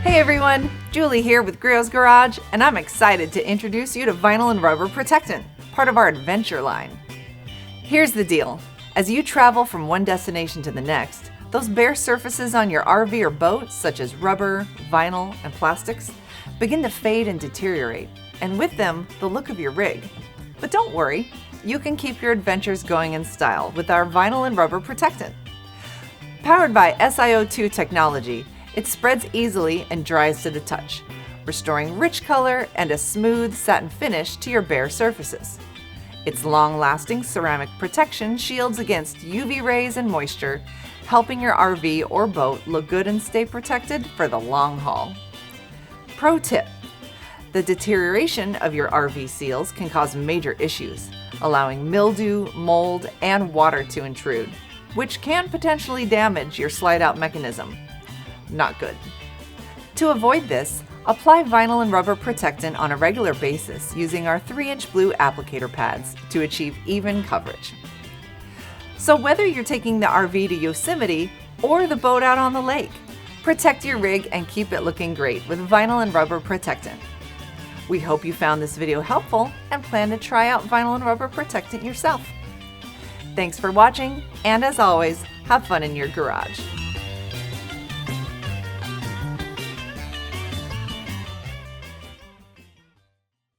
Hey everyone, Julie here with Griot's Garage, and I'm excited to introduce you to Vinyl and Rubber Protectant, part of our adventure line. Here's the deal. As you travel from one destination to the next, those bare surfaces on your RV or boat, such as rubber, vinyl, and plastics, begin to fade and deteriorate, and with them, the look of your rig. But don't worry, you can keep your adventures going in style with our Vinyl and Rubber Protectant. Powered by SiO2 technology, it spreads easily and dries to the touch, restoring rich color and a smooth satin finish to your bare surfaces. Its long-lasting ceramic protection shields against UV rays and moisture, helping your RV or boat look good and stay protected for the long haul. Pro tip: the deterioration of your RV seals can cause major issues, allowing mildew, mold, and water to intrude, which can potentially damage your slide-out mechanism. Not good. To avoid this, apply Vinyl and Rubber Protectant on a regular basis using our 3-inch blue applicator pads to achieve even coverage. So whether you're taking the RV to Yosemite or the boat out on the lake, protect your rig and keep it looking great with Vinyl and Rubber Protectant. We hope you found this video helpful and plan to try out Vinyl and Rubber Protectant yourself. Thanks for watching, and as always, have fun in your garage.